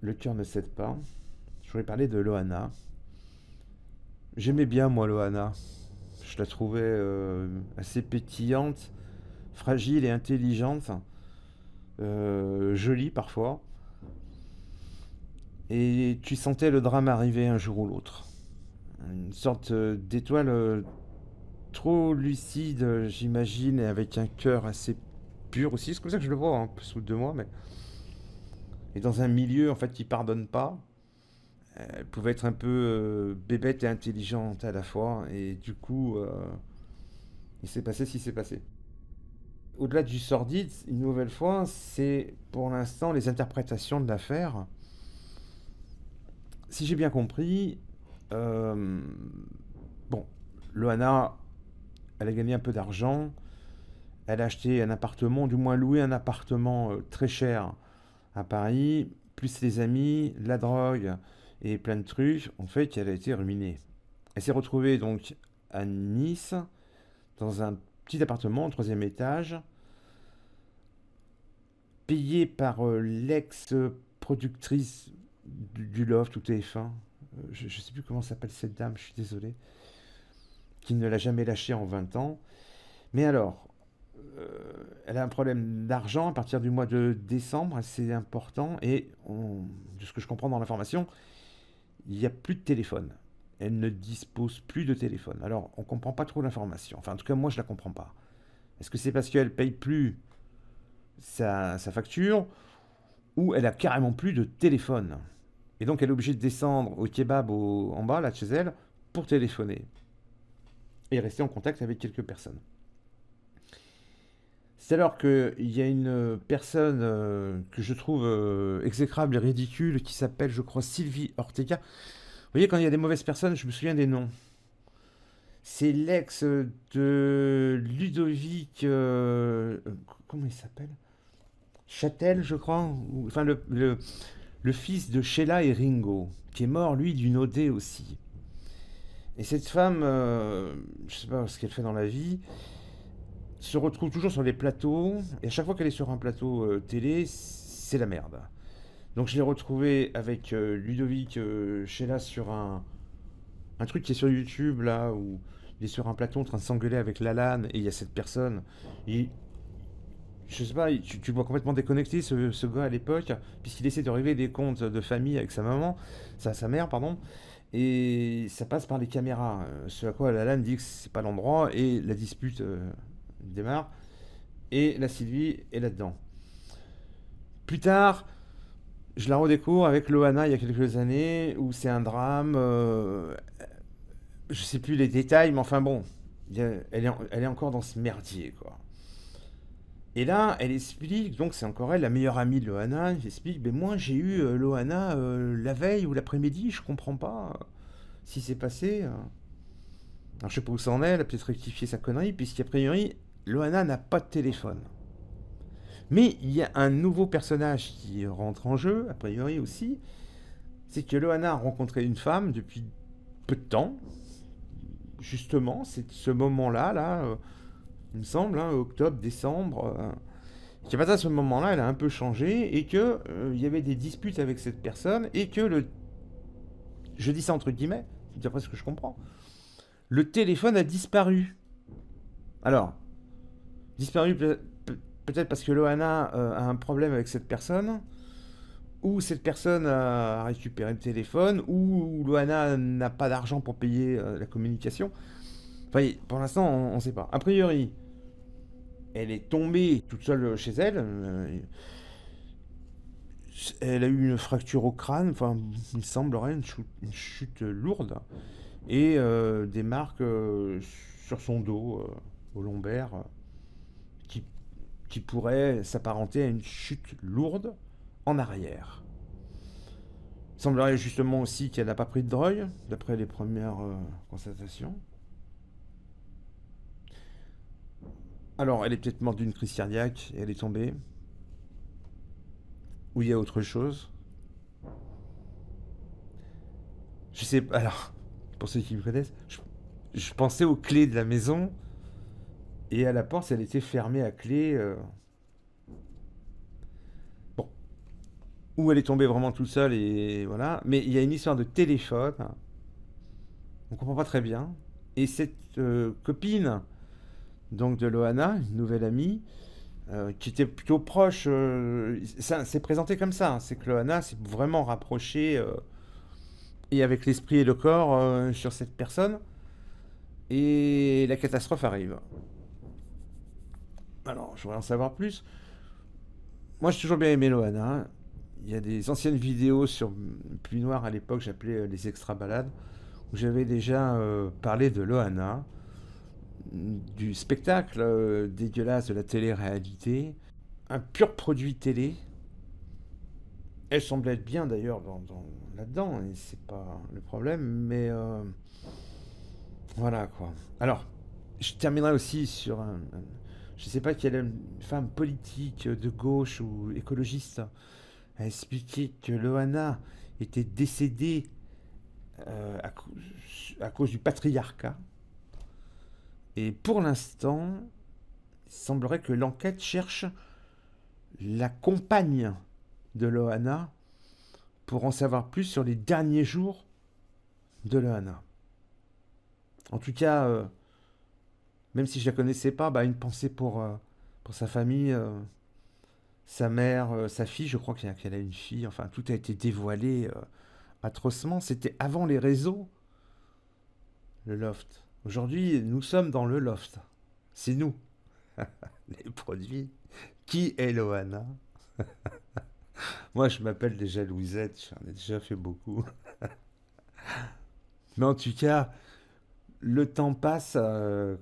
Le cœur ne cède pas. Je voulais parler de Loana. J'aimais bien, moi, Loana. Je la trouvais assez pétillante, fragile et intelligente, jolie parfois. Et tu sentais le drame arriver un jour ou l'autre. Une sorte d'étoile trop lucide, j'imagine, et avec un cœur assez pur aussi. C'est comme ça que je le vois, hein, un peu sous de moi, mais. Et dans un milieu, en fait, qui pardonne pas. Elle pouvait être un peu bébête et intelligente à la fois, et du coup, il s'est passé ce qui s'est passé. Au-delà du sordide, une nouvelle fois, c'est pour l'instant les interprétations de l'affaire. Si j'ai bien compris, euh, bon, Loana, elle a gagné un peu d'argent, elle a acheté un appartement, du moins loué un appartement très cher à Paris, plus les amis, la drogue et plein de trucs, en fait, qu'elle a été ruinée. Elle s'est retrouvée donc à Nice, dans un petit appartement au troisième étage, payé par l'ex-productrice du Loft ou TF1. Je ne sais plus comment s'appelle cette dame, je suis désolé, qui ne l'a jamais lâché en 20 ans. Mais alors, elle a un problème d'argent à partir du mois de décembre, c'est important, et de ce que je comprends dans l'information, il n'y a plus de téléphone. Elle ne dispose plus de téléphone. Alors, on ne comprend pas trop l'information. Enfin, en tout cas, moi, je ne la comprends pas. Est-ce que c'est parce qu'elle paye plus sa facture ou elle a carrément plus de téléphone? Et donc, elle est obligée de descendre au kebab en bas, là, de chez elle, pour téléphoner et rester en contact avec quelques personnes. C'est alors qu'il y a une personne que je trouve exécrable et ridicule qui s'appelle, je crois, Sylvie Ortega. Vous voyez, quand il y a des mauvaises personnes, je me souviens des noms. C'est l'ex de Ludovic. Comment il s'appelle? Châtel, je crois. Enfin, le fils de Sheila et Ringo, qui est mort, lui, d'une OD aussi. Et cette femme, je sais pas ce qu'elle fait dans la vie, se retrouve toujours sur les plateaux, et à chaque fois qu'elle est sur un plateau télé, c'est la merde. Donc je l'ai retrouvée avec Ludovic Sheila sur un truc qui est sur YouTube, là, où il est sur un plateau en train de s'engueuler avec Lalanne, et il y a cette personne. Et je sais pas, tu le vois complètement déconnecté, ce gars à l'époque, puisqu'il essaie de régler des comptes de famille avec sa maman, sa mère, pardon, et ça passe par les caméras. Ce à quoi Lalanne dit que c'est pas l'endroit, et la dispute démarre, et la Sylvie est là-dedans. Plus tard, je la redécouvre avec Loana il y a quelques années, où c'est un drame. Je sais plus les détails, mais enfin bon, elle est encore dans ce merdier, quoi. Et là, elle explique, donc c'est encore elle, la meilleure amie de Loana, elle explique, mais moi j'ai eu Loana la veille ou l'après-midi, je comprends pas ce qui s'est passé. Alors je sais pas où ça en est, elle a peut-être rectifié sa connerie, puisqu'a priori, Loana n'a pas de téléphone. Mais il y a un nouveau personnage qui rentre en jeu, a priori aussi, c'est que Loana a rencontré une femme depuis peu de temps, justement, c'est ce moment-là, il me semble, hein, octobre, décembre, qu'à partir de ce moment-là, elle a un peu changé et que il y avait des disputes avec cette personne et que je dis ça entre guillemets, d'après ce que je comprends, le téléphone a disparu. Alors, disparu peut-être parce que Loana a un problème avec cette personne, ou cette personne a récupéré le téléphone, ou Loana n'a pas d'argent pour payer la communication. Enfin, pour l'instant, on ne sait pas. A priori, elle est tombée toute seule chez elle. Elle a eu une fracture au crâne, enfin, il semblerait une chute lourde, et des marques sur son dos, au lombaire, qui, qui pourraient s'apparenter à une chute lourde en arrière. Il semblerait justement aussi qu'elle n'a pas pris de drogue, d'après les premières constatations. Alors, elle est peut-être morte d'une crise cardiaque et elle est tombée. Ou il y a autre chose. Je sais pas. Alors, pour ceux qui me connaissent, je pensais aux clés de la maison et à la porte, elle était fermée à clé. Bon, ou elle est tombée vraiment toute seule et voilà. Mais il y a une histoire de téléphone, on comprend pas très bien. Et cette copine, donc de Loana, une nouvelle amie, qui était plutôt proche, ça c'est présenté comme ça, hein, c'est que Loana s'est vraiment rapprochée et avec l'esprit et le corps sur cette personne. Et la catastrophe arrive. Alors, je voudrais en savoir plus. Moi, j'ai toujours bien aimé Loana. Il y a des anciennes vidéos sur Pluie Noire à l'époque, j'appelais les extra balades, où j'avais déjà parlé de Loana, du spectacle dégueulasse de la télé-réalité, un pur produit télé. Elle semblait être bien d'ailleurs là-dedans, et c'est pas le problème, mais voilà quoi. Alors, je terminerai aussi sur je sais pas quelle femme politique de gauche ou écologiste a expliqué que Loana était décédée à cause du patriarcat. Et pour l'instant, il semblerait que l'enquête cherche la compagne de Loana pour en savoir plus sur les derniers jours de Loana. En tout cas, même si je la connaissais pas, bah, une pensée pour sa famille, sa mère, sa fille, je crois qu'elle a une fille, enfin tout a été dévoilé atrocement. C'était avant les réseaux, le loft. Aujourd'hui, nous sommes dans le loft. C'est nous, les produits. Qui est Loana? Moi, je m'appelle déjà Louisette, j'en ai déjà fait beaucoup. Mais en tout cas, le temps passe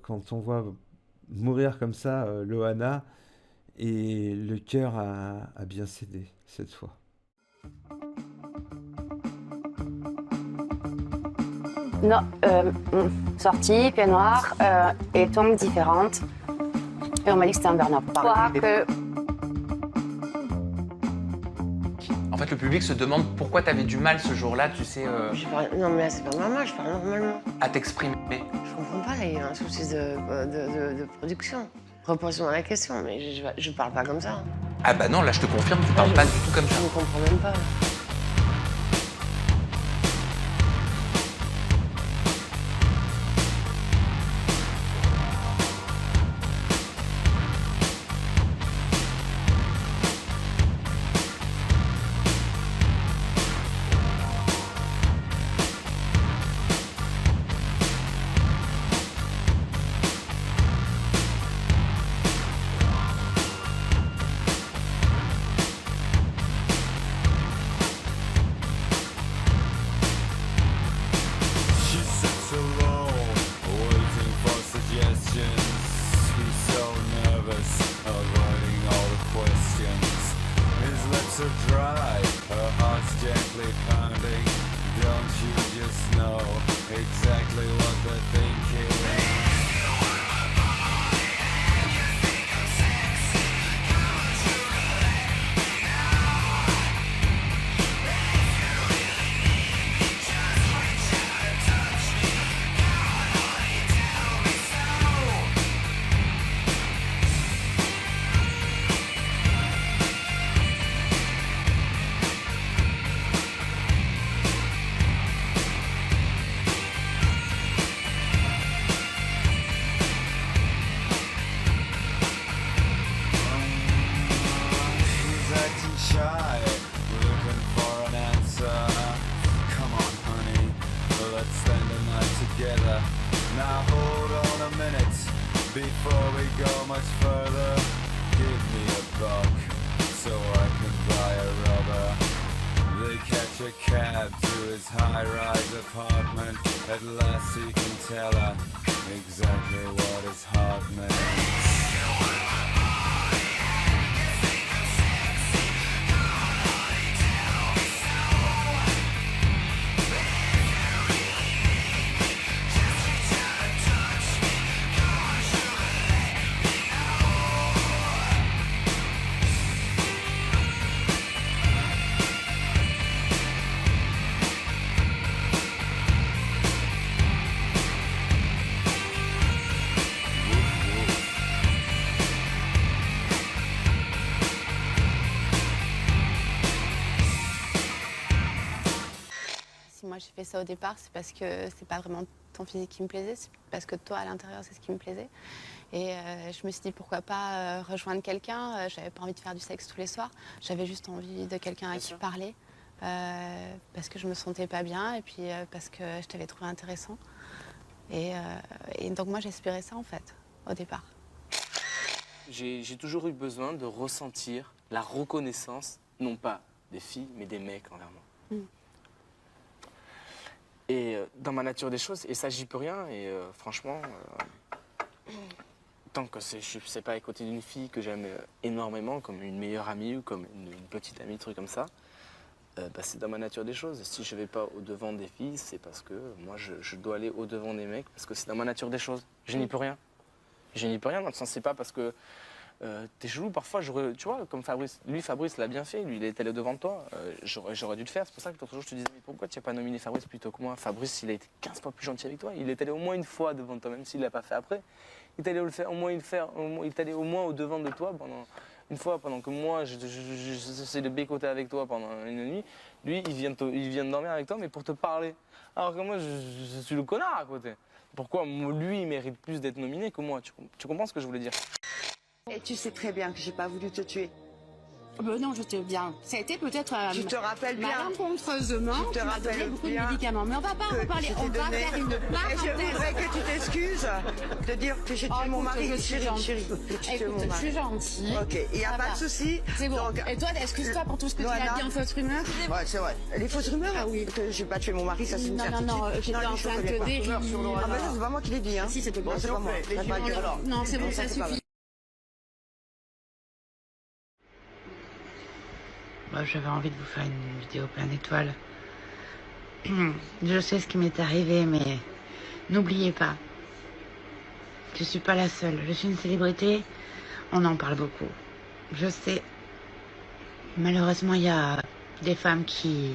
quand on voit mourir comme ça Loana et le cœur a bien cédé cette fois. Non, sortie, pied noir, et tombe différente. Et on m'a dit que c'était un burn-out. En fait, le public se demande pourquoi tu avais du mal ce jour-là, tu sais, Non, mais là, c'est pas normal, je parle normalement. à t'exprimer. Je comprends pas, là, il y a un souci de production. Reposons la question, mais je parle pas comme ça. Ah bah non, là je te confirme, tu parles pas du tout comme ça. Je ne comprends même pas. She sits alone, waiting for suggestions. He's so nervous, avoiding all the questions. His lips are dry, her heart's gently pounding. Don't you just know exactly what they're thinking? He's acting shy, looking for an answer. Come on, honey, let's spend the night together. Now hold on a minute, before we go much further. Give me a buck, so I can buy a rubber. They catch a cab to his high-rise apartment. At last he can tell her exactly what his heart meant. moi j'ai fait ça au départ, c'est parce que c'est pas vraiment ton physique qui me plaisait, c'est parce que toi à l'intérieur c'est ce qui me plaisait. Et je me suis dit pourquoi pas rejoindre quelqu'un. J'avais pas envie de faire du sexe tous les soirs, j'avais juste envie de quelqu'un à qui parler. Parce que je me sentais pas bien et puis parce que je t'avais trouvé intéressant. Et donc moi j'espérais ça en fait, au départ. J'ai toujours eu besoin de ressentir la reconnaissance, non pas des filles, mais des mecs envers moi. Et dans ma nature des choses, et ça j'y peux rien, et franchement, tant que c'est pas à côté d'une fille que j'aime énormément, comme une meilleure amie ou comme une petite amie, truc comme ça, c'est dans ma nature des choses. Si je vais pas au-devant des filles, c'est parce que moi je dois aller au-devant des mecs, parce que c'est dans ma nature des choses. Je n'y peux rien. Je n'y peux rien, dans le sens, c'est pas parce que t'es chelou, parfois, tu vois, comme Fabrice. Lui, Fabrice l'a bien fait, lui, il est allé devant de toi. J'aurais dû le faire, c'est pour ça que l'autre jour, je te disais, mais pourquoi tu n'as pas nominé Fabrice plutôt que moi? Fabrice, il a été 15 fois plus gentil avec toi. Il est allé au moins une fois devant toi, même s'il ne l'a pas fait après. Il est allé il est allé au moins au-devant de toi une fois, pendant que moi, j'essaie de bécoter avec toi pendant une nuit. Lui, il vient de dormir avec toi, mais pour te parler. Alors que moi, je suis le connard à côté. Pourquoi lui, il mérite plus d'être nominé que moi? Tu comprends ce que je voulais dire? Et tu sais très bien que j'ai pas voulu te tuer. Non, je te bien. Ça a été peut-être Tu te rappelles bien. malencontreusement. Tu te rappelles beaucoup de bien médicaments. Mais on va pas en reparler. On va faire une Et je parenthèse. voudrais que tu t'excuses de dire que j'ai tué mon mari. Je suis gentille. Écoute, je suis gentille. Ok, il n'y a Ça pas va. de souci. C'est bon. Donc, Et toi, excuse-toi pour tout ce que tu Loana. as dit en fausse rumeur. Ouais, c'est vrai. Les fausses rumeurs, Ah oui. que j'ai pas tué mon mari, ça c'est une Non, certitude. non, j'étais en je train de connais te pas. dérider. Ah ben ça, c'est pas moi qui l'ai dit, hein. Si, c'était Bon, toi. c'est pas moi. Ça va pas durer. Non, c'est bon, ça c'est pas suffit. Moi, j'avais envie de vous faire une vidéo pleine d'étoiles. Je sais ce qui m'est arrivé, mais n'oubliez pas, je suis pas la seule. Je suis une célébrité, on en parle beaucoup. Je sais. Malheureusement, il y a des femmes qui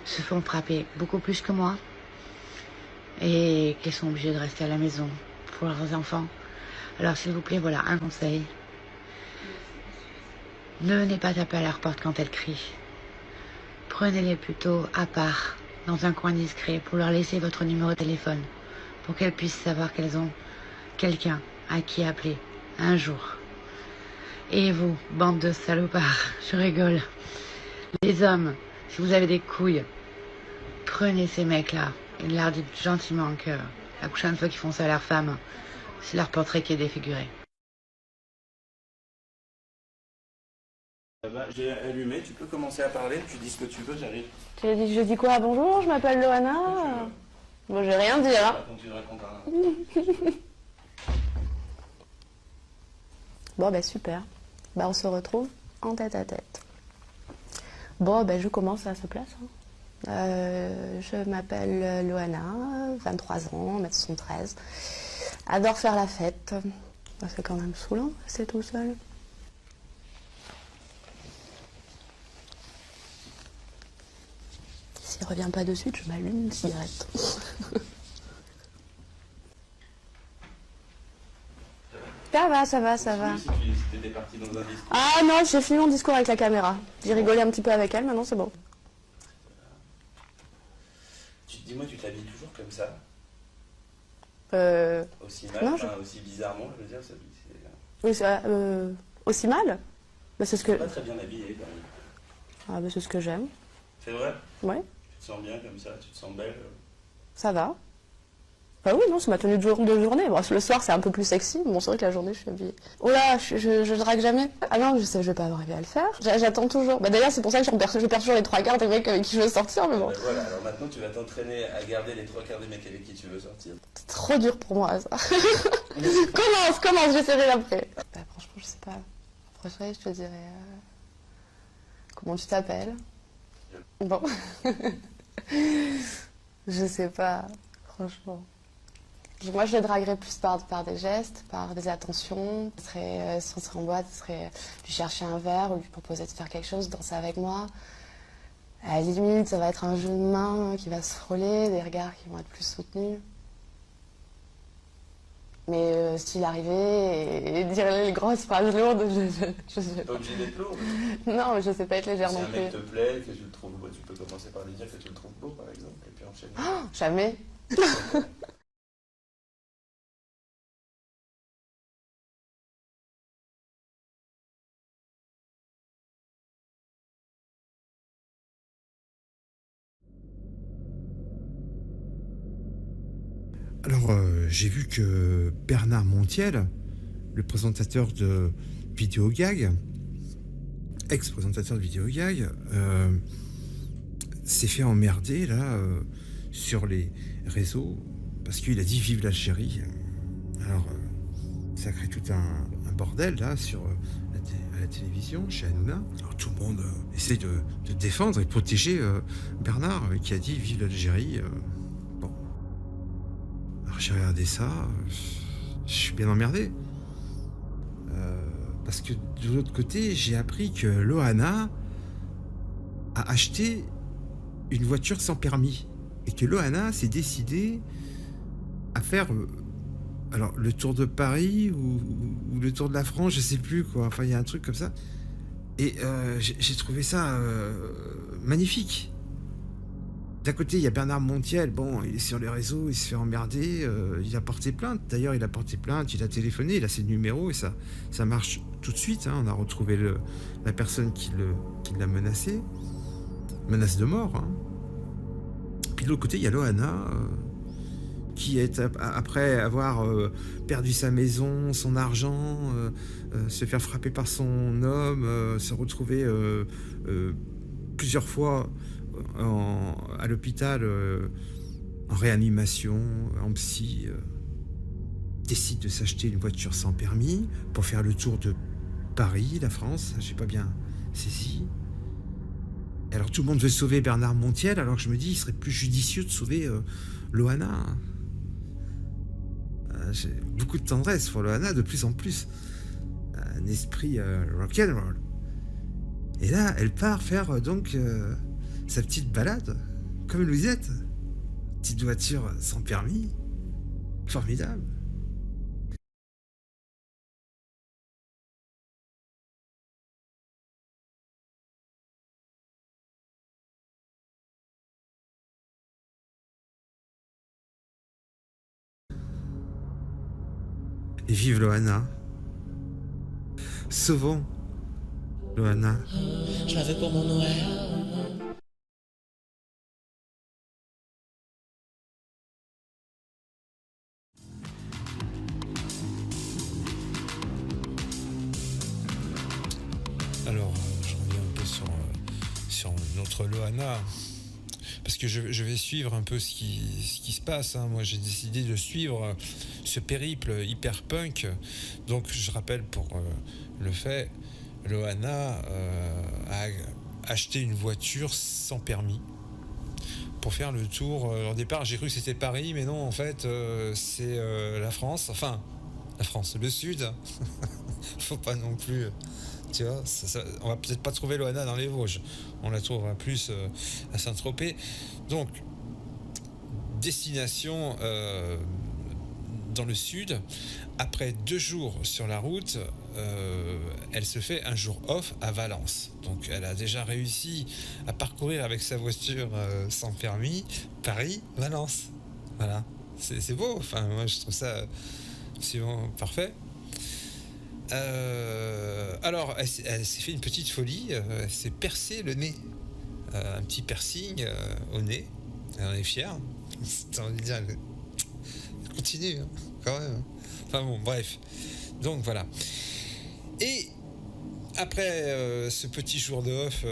se font frapper beaucoup plus que moi et qui sont obligées de rester à la maison pour leurs enfants. Alors, s'il vous plaît, voilà un conseil. Ne venez pas taper à leur porte quand elles crient. Prenez-les plutôt à part, dans un coin discret, pour leur laisser votre numéro de téléphone, pour qu'elles puissent savoir qu'elles ont quelqu'un à qui appeler un jour. Et vous, bande de salopards, je rigole. Les hommes, si vous avez des couilles, prenez ces mecs-là et leur dites gentiment que la prochaine fois qu'ils font ça à leur femme, c'est leur portrait qui est défiguré. J'ai allumé, tu peux commencer à parler, tu dis ce que tu veux, j'arrive. Je dis quoi? Bonjour, je m'appelle Loana. Bon, je vais rien dire. Attends, tu racontes un... Bon, ben super. Ben, on se retrouve en tête à tête. Bon, ben je commence à sa place. Je m'appelle Loana, 23 ans, 1m73. Adore faire la fête. C'est quand même saoulant, c'est tout seul. S'il revient pas de suite, je m'allume une cigarette. Ça va. Si t'étais parti dans un discours. Ah non, j'ai fini mon discours avec la caméra. J'ai rigolé un petit peu avec elle, maintenant c'est bon. Dis-moi, tu t'habilles toujours comme ça? Aussi mal, non, aussi bizarrement, je veux dire. Oui, aussi mal? Bah, c'est ce que... Pas très bien habillé quand même. Ah, bah, c'est ce que j'aime. C'est vrai? Ouais, Tu te sens bien comme ça, tu te sens belle? ça va. Bah oui, non, c'est ma tenue de journée. Bon, le soir, c'est un peu plus sexy. Bon, c'est vrai que la journée, je suis habillée. Oh là, je drague jamais. Ah non, je vais pas arriver à le faire. J'attends toujours. Bah d'ailleurs, c'est pour ça que je perds toujours les 3/4 des mecs avec qui je veux sortir, mais bon. Ben voilà, alors maintenant tu vas t'entraîner à garder les 3/4 des mecs avec qui tu veux sortir. C'est trop dur pour moi, ça. commence, j'essaierai après. Bah franchement, je sais pas. Après, je te dirais... Comment tu t'appelles? Bon. Je sais pas, franchement. Moi, je le draguerais plus par des gestes, par des attentions. Si on serait en boîte, ce serait lui chercher un verre ou lui proposer de faire quelque chose, danser avec moi. À la limite, ça va être un jeu de main qui va se frôler, des regards qui vont être plus soutenus. Mais s'il arrivait et dire les grosses phrases lourdes, je sais T'es pas. pas obligé d'être lourd. Non, mais je sais pas être légère Si non un mec te plus. plaît, que tu le trouves beau, tu peux commencer par lui dire que tu le trouves beau, par exemple, et puis enchaîner. Oh, jamais. Alors, j'ai vu que Bernard Montiel, le présentateur de Vidéo Gag, ex-présentateur de Vidéo Gag, s'est fait emmerder là sur les réseaux parce qu'il a dit vive l'Algérie. Alors, ça crée tout un bordel là sur à la télévision chez Hanouna. Alors tout le monde essaie de défendre et protéger Bernard qui a dit vive l'Algérie. Bon, alors j'ai regardé ça, je suis bien emmerdé. Parce que de l'autre côté, j'ai appris que Loana a acheté une voiture sans permis. Et que Loana s'est décidée à faire alors le tour de Paris ou le tour de la France, je sais plus quoi. Enfin, il y a un truc comme ça. Et j'ai trouvé ça magnifique. D'un côté, il y a Bernard Montiel. Bon, il est sur les réseaux, il se fait emmerder. Il a porté plainte. D'ailleurs, il a porté plainte, il a téléphoné, il a ses numéros et ça marche tout de suite. Hein. On a retrouvé la personne qui l'a menacé. Menace de mort. Hein. Puis de l'autre côté, il y a Loana qui est, après avoir perdu sa maison, son argent, se faire frapper par son homme, se retrouver plusieurs fois à l'hôpital en réanimation, en psy, décide de s'acheter une voiture sans permis pour faire le tour de Paris, la France, j'ai pas bien saisi. Et alors tout le monde veut sauver Bernard Montiel, alors que je me dis il serait plus judicieux de sauver Loana. J'ai beaucoup de tendresse pour Loana, de plus en plus. Un esprit rock'n'roll. Et là, elle part faire donc sa petite balade, comme Louisette. Petite voiture sans permis. Formidable. Et vive Loana. Sauvons Loana. Je l'avais pour mon Noël. Alors, je reviens un peu sur notre Loana. Parce que je vais suivre un peu ce qui se passe. Hein. Moi, j'ai décidé de suivre ce périple hyper punk. Donc, je rappelle pour le fait, Loana a acheté une voiture sans permis pour faire le tour. Au départ, j'ai cru que c'était Paris, mais non, en fait, c'est la France. Enfin, la France, le Sud. Faut pas non plus... Tu vois, on va peut-être pas trouver Loana dans les Vosges. On la trouvera plus à Saint-Tropez. Donc, destination dans le sud. Après 2 jours sur la route, elle se fait un jour off à Valence. Donc, elle a déjà réussi à parcourir avec sa voiture sans permis Paris-Valence. Voilà. C'est beau. Enfin, moi, je trouve ça absolument parfait. Alors, elle s'est fait une petite folie, elle s'est percé le nez, un petit piercing au nez, elle en est fière, t'as envie de dire, elle continue, hein, quand même. Enfin bon, bref, donc voilà. Et après ce petit jour de off,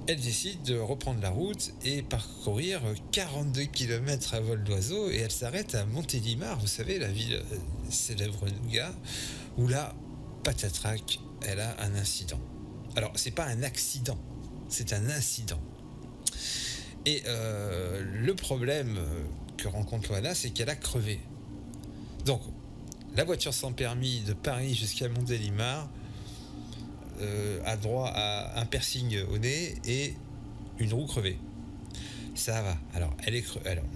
elle décide de reprendre la route et parcourir 42 km à vol d'oiseau, et elle s'arrête à Montélimar, vous savez, la ville célèbre nougat, où là, patatrac, elle a un incident. Alors, c'est pas un accident, c'est un incident. Et le problème que rencontre Loana, c'est qu'elle a crevé. Donc, la voiture sans permis de Paris jusqu'à Montélimar a droit à un piercing au nez et une roue crevée. Ça va. Alors, elle est alors,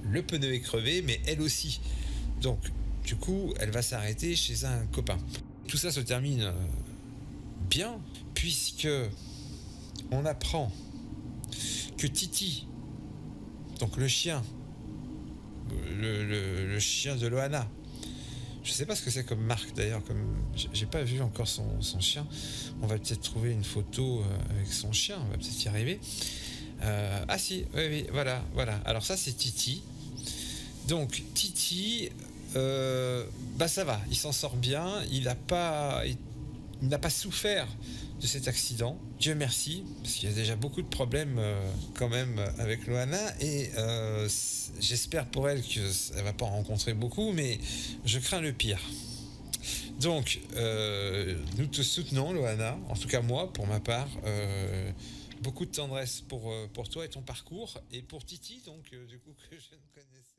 le pneu est crevé, mais elle aussi. Donc, du coup, elle va s'arrêter chez un copain. Tout ça se termine bien, puisque on apprend que Titi, donc le chien, le chien de Loana, je sais pas ce que c'est comme marque d'ailleurs, comme j'ai pas vu encore son chien. On va peut-être trouver une photo avec son chien, on va peut-être y arriver. Ah si, oui, voilà. Alors ça c'est Titi. Donc Titi, ça va, il s'en sort bien, il n'a pas souffert de cet accident. Dieu merci, parce qu'il y a déjà beaucoup de problèmes quand même avec Loana, et j'espère pour elle qu'elle ne va pas en rencontrer beaucoup, mais je crains le pire. Donc, nous te soutenons, Loana, en tout cas moi, pour ma part, beaucoup de tendresse pour toi et ton parcours, et pour Titi, donc du coup, que je ne connaissais